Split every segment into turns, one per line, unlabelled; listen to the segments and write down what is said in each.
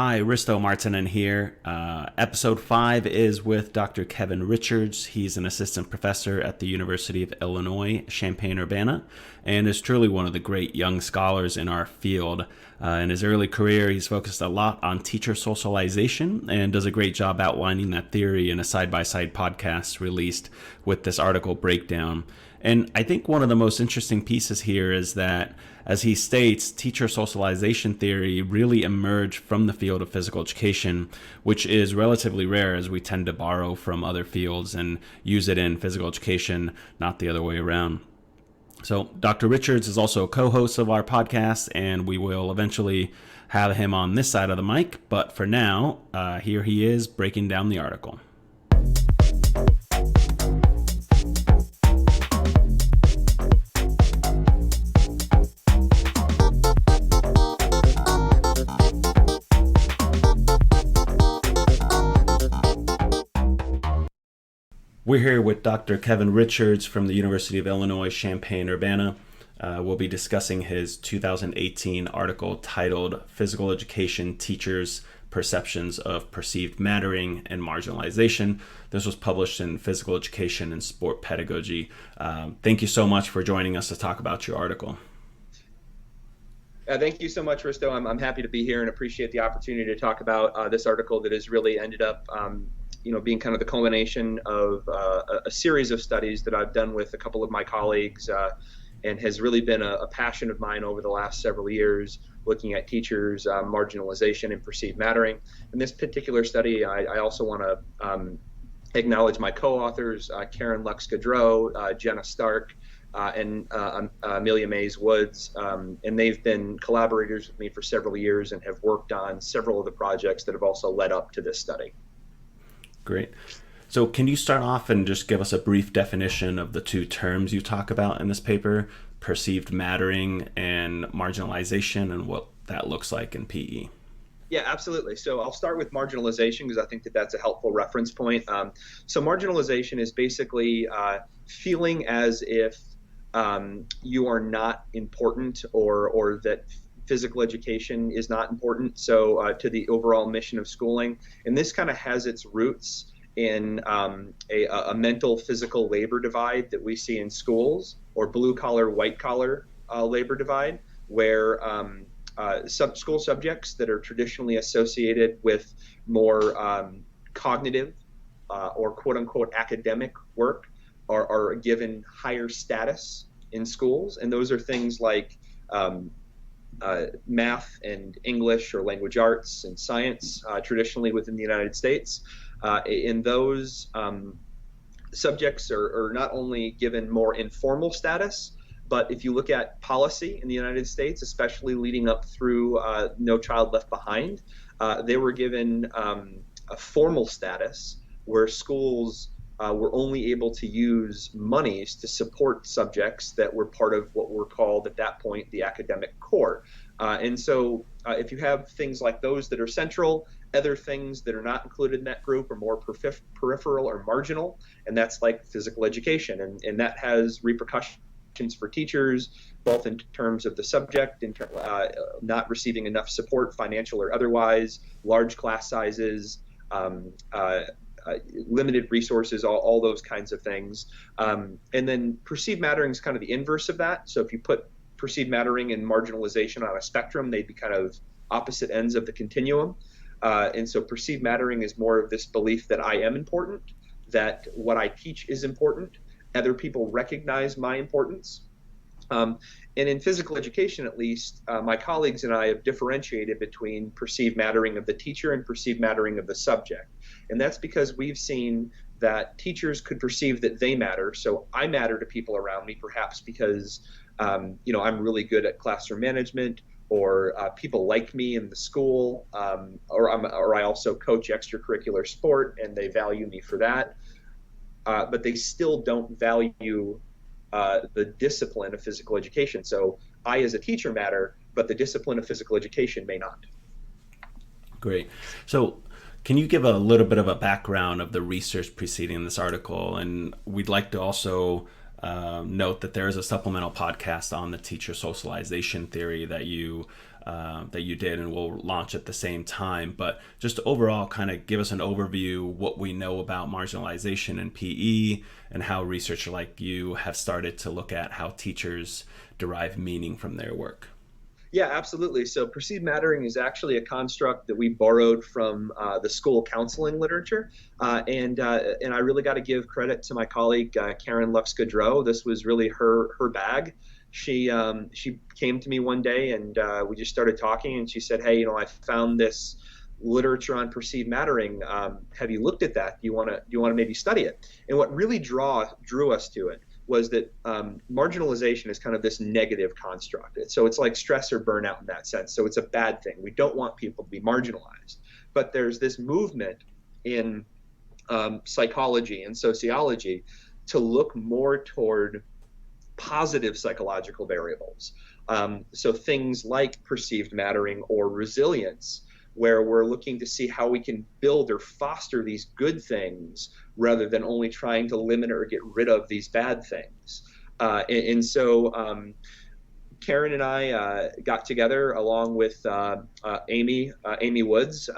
Hi, Risto Martinen here. Episode 5 is with Dr. Kevin Richards. He's an assistant professor at the University of Illinois, Champaign-Urbana, and is truly one of the great young scholars in our field. In his early career, he's focused a lot on teacher socialization and does a great job outlining that theory in a side-by-side podcast released with this article breakdown. And I think one of the most interesting pieces here is that, as he states, teacher socialization theory really emerged from the field of physical education, which is relatively rare as we tend to borrow from other fields and use it in physical education, not the other way around. So Dr. Richards is also a co-host of our podcast, and we will eventually have him on this side of the mic. But for now, here he is breaking down the article. We're here with Dr. Kevin Richards from the University of Illinois Champaign-Urbana. We'll be discussing his 2018 article titled Physical Education Teachers' Perceptions of Perceived Mattering and Marginalization. This was published in Physical Education and Sport Pedagogy. Thank you so much for joining us to talk about your article.
Thank you so much, Risto. I'm happy to be here and appreciate the opportunity to talk about this article that has really ended up being kind of the culmination of a series of studies that I've done with a couple of my colleagues and has really been a passion of mine over the last several years, looking at teachers' marginalization and perceived mattering. In this particular study, I also want to acknowledge my co-authors, Karen Lux Gaudreault, Jenna Starck, and Amelia Mays Woods, and they've been collaborators with me for several years and have worked on several of the projects that have also led up to this study.
Great. So can you start off and just give us a brief definition of the two terms you talk about in this paper, perceived mattering and marginalization, and what that looks like in PE?
Yeah, absolutely. So I'll start with marginalization because I think that that's a helpful reference point. So marginalization is basically feeling as if you are not important or that physical education is not important, so to the overall mission of schooling. And this kind of has its roots in a mental physical labor divide that we see in schools, or blue collar, white collar labor divide, where school subjects that are traditionally associated with more cognitive or quote unquote academic work are given higher status in schools. And those are things like math and English or language arts and science traditionally within the United States. In those subjects are not only given more informal status, but if you look at policy in the United States, especially leading up through No Child Left Behind, they were given a formal status where schools were only able to use monies to support subjects that were part of what were called at that point the academic core. And so if you have things like those that are central, other things that are not included in that group are more peripheral or marginal, and that's like physical education. And that has repercussions for teachers, both in terms of the subject, not receiving enough support, financial or otherwise, large class sizes, limited resources, all those kinds of things. And then perceived mattering is kind of the inverse of that. So if you put perceived mattering and marginalization on a spectrum, they'd be kind of opposite ends of the continuum. And so perceived mattering is more of this belief that I am important, that what I teach is important, other people recognize my importance. And in physical education, at least, my colleagues and I have differentiated between perceived mattering of the teacher and perceived mattering of the subject. And that's because we've seen that teachers could perceive that they matter. So I matter to people around me, perhaps because I'm really good at classroom management, or people like me in the school, or I also coach extracurricular sport and they value me for that. But they still don't value the discipline of physical education. So I as a teacher matter, but the discipline of physical education may not.
Great. So can you give a little bit of a background of the research preceding this article? And we'd like to also note that there is a supplemental podcast on the teacher socialization theory that you that you did, and we'll launch at the same time. But just overall, kind of give us an overview what we know about marginalization in PE and how researchers like you have started to look at how teachers derive meaning from their work.
Yeah, absolutely. So perceived mattering is actually a construct that we borrowed from the school counseling literature, and I really got to give credit to my colleague Karen Lux Gaudreault. This was really her bag. She came to me one day and we just started talking, and she said, "Hey, I found this literature on perceived mattering. Have you looked at that? Do you want to maybe study it?" And what really drew us to it was that marginalization is kind of this negative construct. So it's like stress or burnout in that sense. So it's a bad thing. We don't want people to be marginalized. But there's this movement in psychology and sociology to look more toward positive psychological variables. So things like perceived mattering or resilience, where we're looking to see how we can build or foster these good things rather than only trying to limit or get rid of these bad things. So Karen and I got together along with Amy Woods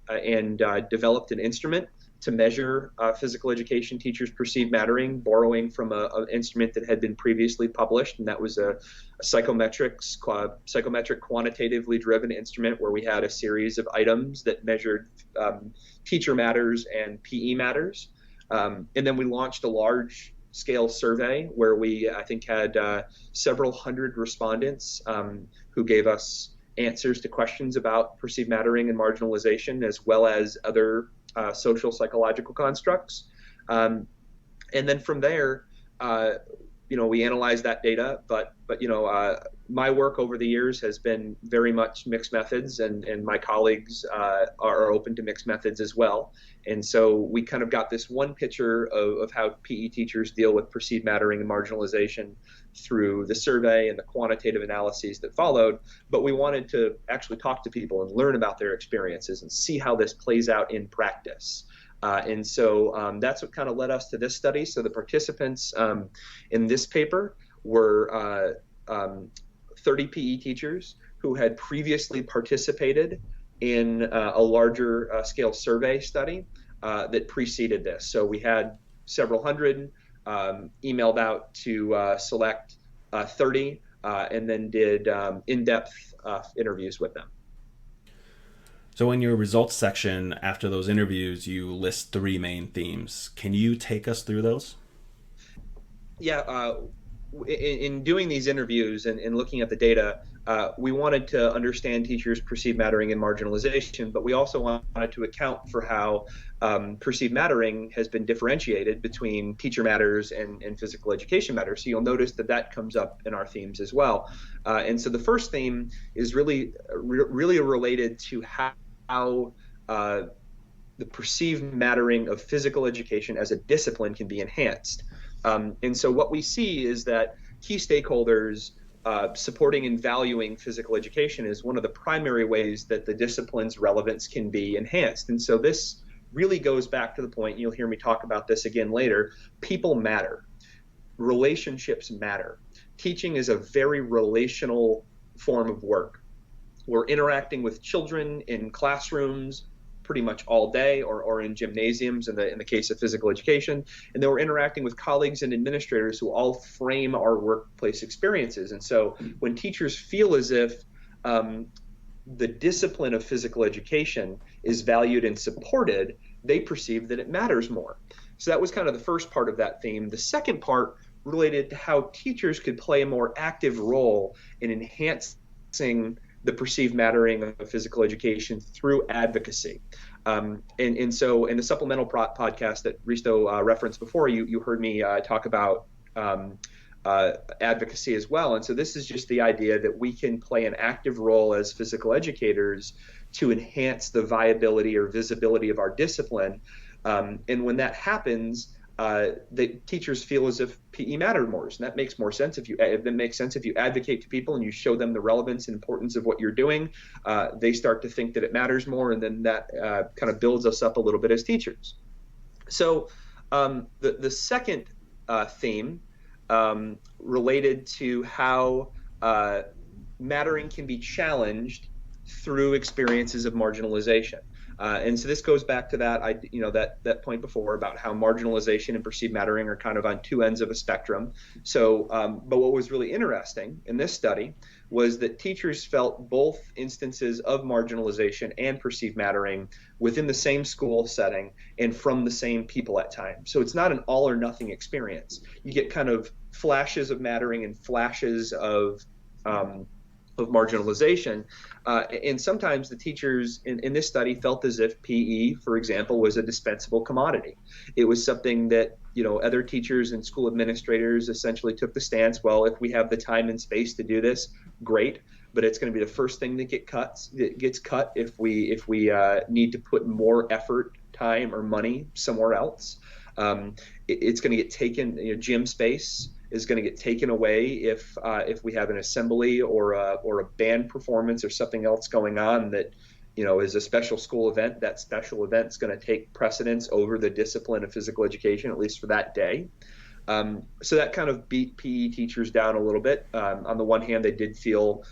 and developed an instrument to measure physical education teachers' perceived mattering, borrowing from an instrument that had been previously published, and that was a psychometric quantitatively driven instrument where we had a series of items that measured teacher matters and PE matters. And then we launched a large scale survey where we, I think, had several hundred respondents who gave us answers to questions about perceived mattering and marginalization, as well as other social psychological constructs. And then from there, we analyze that data, but my work over the years has been very much mixed methods, and my colleagues are open to mixed methods as well. And so we kind of got this one picture of how PE teachers deal with perceived mattering and marginalization through the survey and the quantitative analyses that followed, but we wanted to actually talk to people and learn about their experiences and see how this plays out in practice. And so that's what kind of led us to this study. So the participants in this paper were 30 PE teachers who had previously participated in a larger scale survey study that preceded this. So we had several hundred emailed out to select 30 and then did in-depth interviews with them.
So in your results section after those interviews, you list 3 main themes. Can you take us through those?
Yeah, in doing these interviews and looking at the data, we wanted to understand teachers' perceived mattering and marginalization, but we also wanted to account for how perceived mattering has been differentiated between teacher matters and physical education matters. So you'll notice that comes up in our themes as well. And so the first theme is really related to how the perceived mattering of physical education as a discipline can be enhanced. And so what we see is that key stakeholders supporting and valuing physical education is one of the primary ways that the discipline's relevance can be enhanced. And so this really goes back to the point, you'll hear me talk about this again later, people matter. Relationships matter. Teaching is a very relational form of work. We're interacting with children in classrooms pretty much all day, or in gymnasiums in the case of physical education, and then we're interacting with colleagues and administrators who all frame our workplace experiences. And so when teachers feel as if the discipline of physical education is valued and supported, they perceive that it matters more. So that was kind of the first part of that theme. The second part related to how teachers could play a more active role in enhancing the perceived mattering of physical education through advocacy. And so in the supplemental podcast that Risto referenced before, you heard me talk about advocacy as well. And so this is just the idea that we can play an active role as physical educators to enhance the viability or visibility of our discipline. And when that happens, the teachers feel as if PE matters more, and that makes more sense if you advocate to people and you show them the relevance and importance of what you're doing. They start to think that it matters more, and then that kind of builds us up a little bit as teachers. So the second theme related to how mattering can be challenged through experiences of marginalization. And so this goes back to that point before about how marginalization and perceived mattering are kind of on two ends of a spectrum. So, but what was really interesting in this study was that teachers felt both instances of marginalization and perceived mattering within the same school setting and from the same people at times. So it's not an all or nothing experience. You get kind of flashes of mattering and flashes of marginalization. And sometimes the teachers in this study felt as if PE, for example, was a dispensable commodity. It was something that, other teachers and school administrators essentially took the stance, well, if we have the time and space to do this, great, but it's going to be the first thing that gets cut if we need to put more effort, time, or money somewhere else. It's going to get taken, gym space is going to get taken away if we have an assembly or a band performance or something else going on that is a special school event. That special event's going to take precedence over the discipline of physical education, at least for that day. So that kind of beat PE teachers down a little bit. On the one hand, they did feel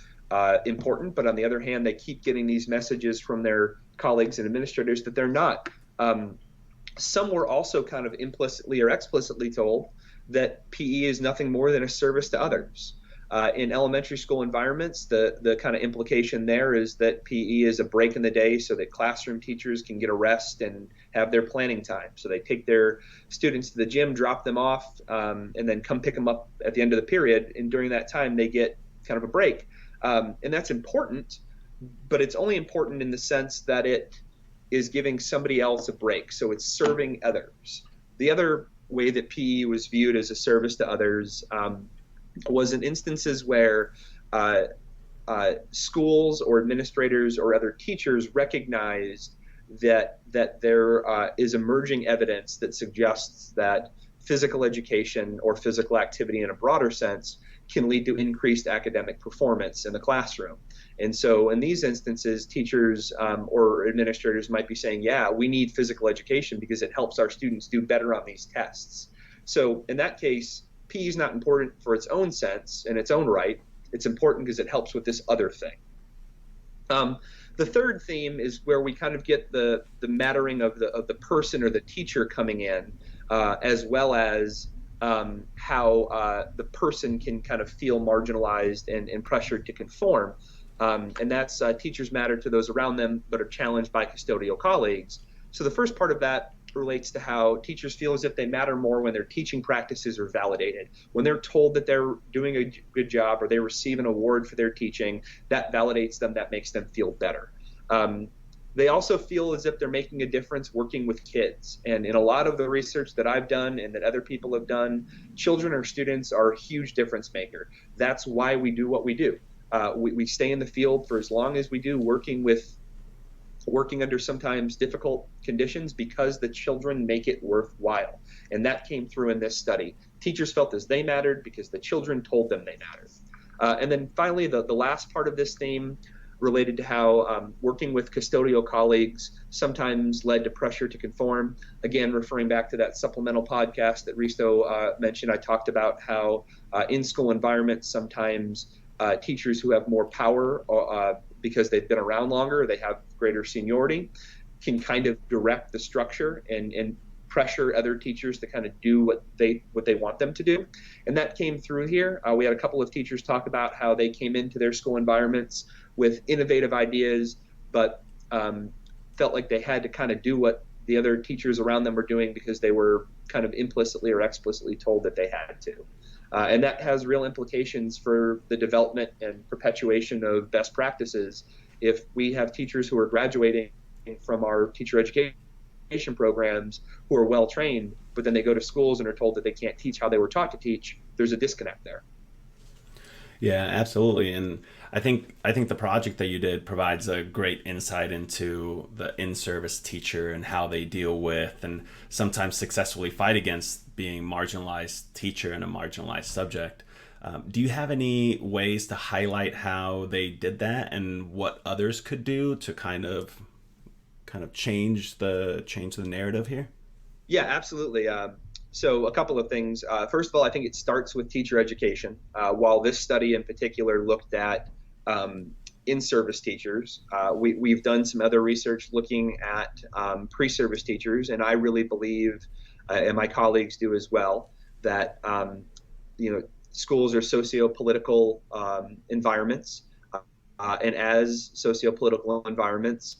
important, but on the other hand, they keep getting these messages from their colleagues and administrators that they're not. Some were also kind of implicitly or explicitly told that PE is nothing more than a service to others. In elementary school environments, the kind of implication there is that PE is a break in the day so that classroom teachers can get a rest and have their planning time. So they take their students to the gym, drop them off, and then come pick them up at the end of the period. And during that time, they get kind of a break. And that's important, but it's only important in the sense that it is giving somebody else a break. So it's serving others. The other way that PE was viewed as a service to others was in instances where schools or administrators or other teachers recognized that there is emerging evidence that suggests that physical education or physical activity in a broader sense can lead to increased academic performance in the classroom. And so in these instances, teachers or administrators might be saying, yeah, we need physical education because it helps our students do better on these tests. So in that case, PE is not important for its own sense in its own right. It's important because it helps with this other thing. The third theme is where we kind of get the mattering of the person or the teacher coming in, as well as how the person can kind of feel marginalized and pressured to conform. And that's teachers matter to those around them, but are challenged by custodial colleagues. So the first part of that relates to how teachers feel as if they matter more when their teaching practices are validated. When they're told that they're doing a good job or they receive an award for their teaching, that validates them, that makes them feel better. They also feel as if they're making a difference working with kids. And in a lot of the research that I've done and that other people have done, children or students are a huge difference maker. That's why we do what we do. We stay in the field for as long as we do, working under sometimes difficult conditions because the children make it worthwhile. And that came through in this study. Teachers felt as they mattered because the children told them they mattered. And then finally, the last part of this theme related to how working with custodial colleagues sometimes led to pressure to conform. Again, referring back to that supplemental podcast that Risto mentioned, I talked about how in school environments sometimes teachers who have more power because they've been around longer, they have greater seniority, can kind of direct the structure and pressure other teachers to kind of do what they want them to do. And that came through here. We had a couple of teachers talk about how they came into their school environments with innovative ideas, but felt like they had to kind of do what the other teachers around them were doing because they were kind of implicitly or explicitly told that they had to. And that has real implications for the development and perpetuation of best practices. If we have teachers who are graduating from our teacher education programs who are well trained, but then they go to schools and are told that they can't teach how they were taught to teach, there's a disconnect there.
Yeah, absolutely. And I think the project that you did provides a great insight into the in-service teacher and how they deal with and sometimes successfully fight against being marginalized teacher and a marginalized subject. Do you have any ways to highlight how they did that and what others could do to kind of change the narrative here?
Yeah, absolutely. So a couple of things. First of all, I think it starts with teacher education. While this study in particular looked at in-service teachers. We've done some other research looking at pre-service teachers, and I really believe, and my colleagues do as well, that schools are socio-political environments, and as socio-political environments,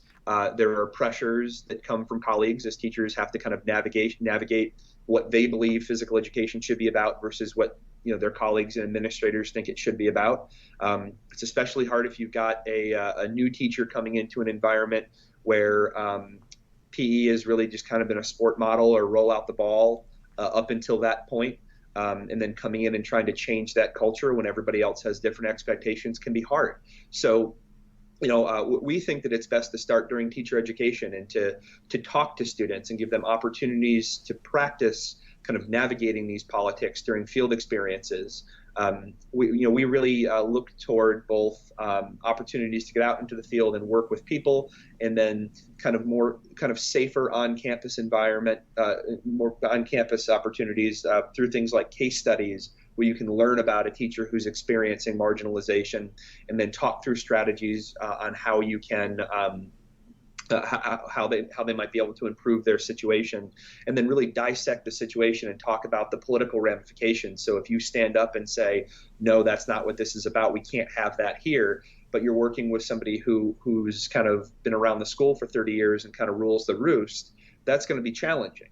there are pressures that come from colleagues as teachers have to kind of navigate what they believe physical education should be about versus what their colleagues and administrators think it should be about. It's especially hard if you've got a new teacher coming into an environment where PE has really just kind of been a sport model or roll out the ball up until that point. And then coming in and trying to change that culture when everybody else has different expectations can be hard. So, we think that it's best to start during teacher education and to talk to students and give them opportunities to practice kind of navigating these politics during field experiences. We really look toward both opportunities to get out into the field and work with people, and then kind of safer on-campus environment, more on-campus opportunities through things like case studies, where you can learn about a teacher who's experiencing marginalization, and then talk through strategies on how you can how they might be able to improve their situation, and then really dissect the situation and talk about the political ramifications. So if you stand up and say, no, that's not what this is about, we can't have that here, but you're working with somebody who's kind of been around the school for 30 years and kind of rules the roost, that's going to be challenging.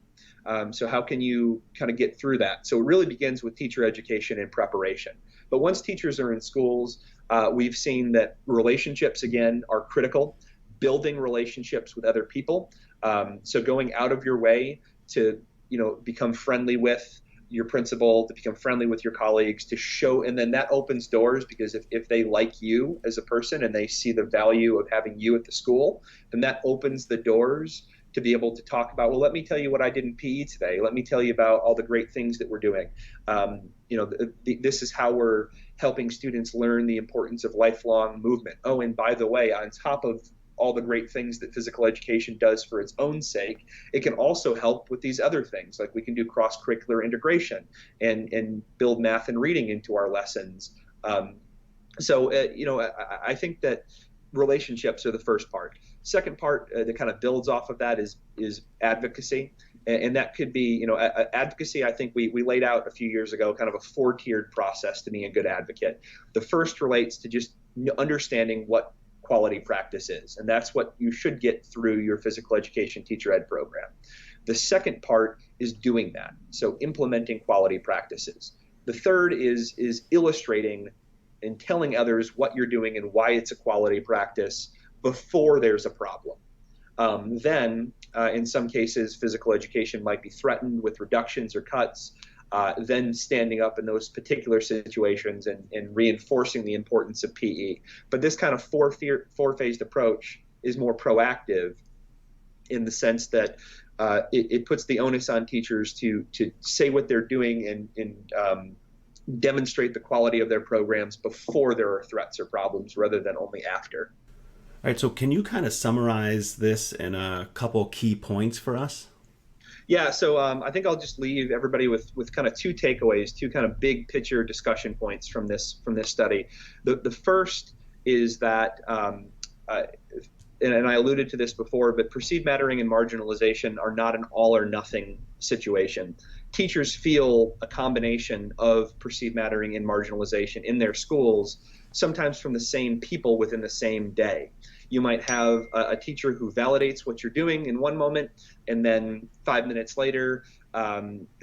So how can you kind of get through that? So it really begins with teacher education and preparation. But once teachers are in schools, we've seen that relationships, again, are critical. Building relationships with other people. So going out of your way to, become friendly with your principal, to become friendly with your colleagues, to show, and then that opens doors, because if they like you as a person and they see the value of having you at the school, then that opens the doors to be able to talk about, well, let me tell you what I did in PE today. Let me tell you about all the great things that we're doing. This is how we're helping students learn the importance of lifelong movement. Oh, and by the way, on top of all the great things that physical education does for its own sake, it can also help with these other things. Like we can do cross-curricular integration and build math and reading into our lessons. I think that relationships are the first part. Second part that kind of builds off of that is advocacy. And that could be, advocacy, I think we laid out a few years ago, kind of a 4-tiered process to be a good advocate. The first relates to just understanding what quality practice is, and that's what you should get through your physical education teacher ed program. The second part is doing that, so implementing quality practices. The third is illustrating and telling others what you're doing and why it's a quality practice before there's a problem. Then, in some cases, physical education might be threatened with reductions or cuts. Then standing up in those particular situations and reinforcing the importance of PE. But this kind of four-phased approach is more proactive in the sense that it puts the onus on teachers to say what they're doing and demonstrate the quality of their programs before there are threats or problems rather than only after.
All right, so can you kind of summarize this in a couple key points for us?
Yeah, so I think I'll just leave everybody with kind of 2 takeaways, 2 kind of big picture discussion points from this study. The first is that, and I alluded to this before, but perceived mattering and marginalization are not an all or nothing situation. Teachers feel a combination of perceived mattering and marginalization in their schools, sometimes from the same people within the same day. You might have a teacher who validates what you're doing in one moment, and then 5 minutes later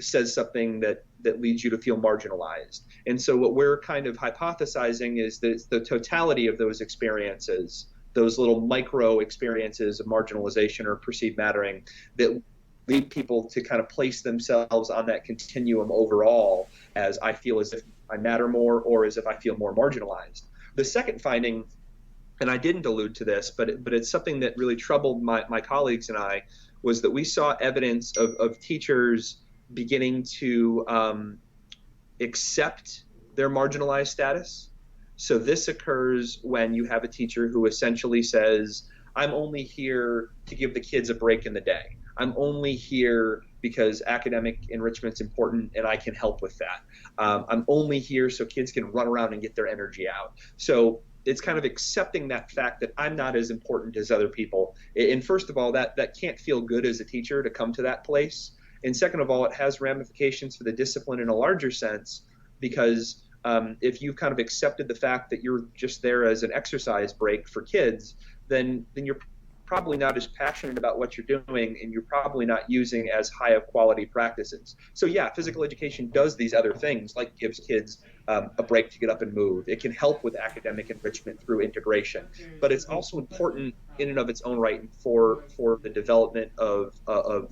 says something that leads you to feel marginalized. And so what we're kind of hypothesizing is that it's the totality of those experiences, those little micro experiences of marginalization or perceived mattering, that lead people to kind of place themselves on that continuum overall as I feel as if I matter more or as if I feel more marginalized. The second finding, and I didn't allude to this, but it's something that really troubled my colleagues and I, was that we saw evidence of teachers beginning to accept their marginalized status. So this occurs when you have a teacher who essentially says, I'm only here to give the kids a break in the day. I'm only here because academic enrichment's important and I can help with that. I'm only here so kids can run around and get their energy out. So it's kind of accepting that fact that I'm not as important as other people. And first of all, that can't feel good as a teacher to come to that place. And second of all, it has ramifications for the discipline in a larger sense, because if you've kind of accepted the fact that you're just there as an exercise break for kids, then you're probably not as passionate about what you're doing, and you're probably not using as high of quality practices. So yeah, physical education does these other things, like gives kids a break to get up and move. It can help with academic enrichment through integration, but it's also important in and of its own right for the development of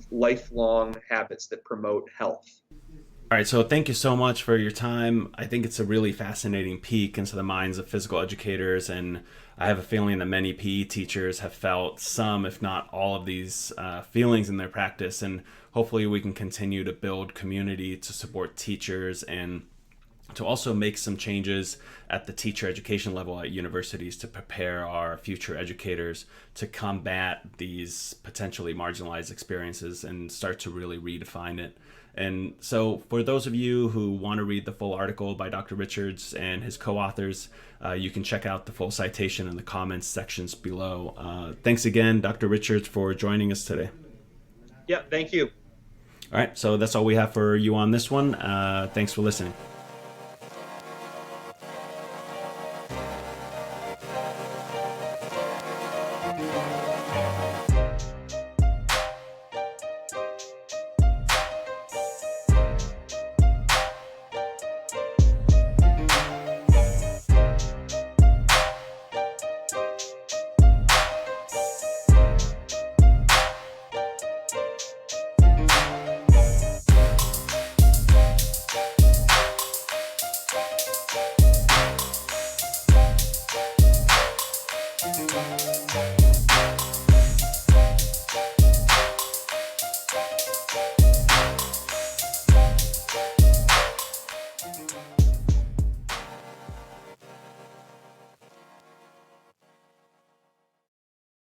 lifelong habits that promote health.
All right, so thank you so much for your time. I think it's a really fascinating peek into the minds of physical educators, and I have a feeling that many PE teachers have felt some, if not all, of these feelings in their practice, and hopefully we can continue to build community to support teachers and to also make some changes at the teacher education level at universities to prepare our future educators to combat these potentially marginalized experiences and start to really redefine it. And so for those of you who want to read the full article by Dr. Richards and his co-authors, you can check out the full citation in the comments sections below. Thanks again, Dr. Richards, for joining us today.
Yeah, thank you.
All right, so that's all we have for you on this one. Thanks for listening.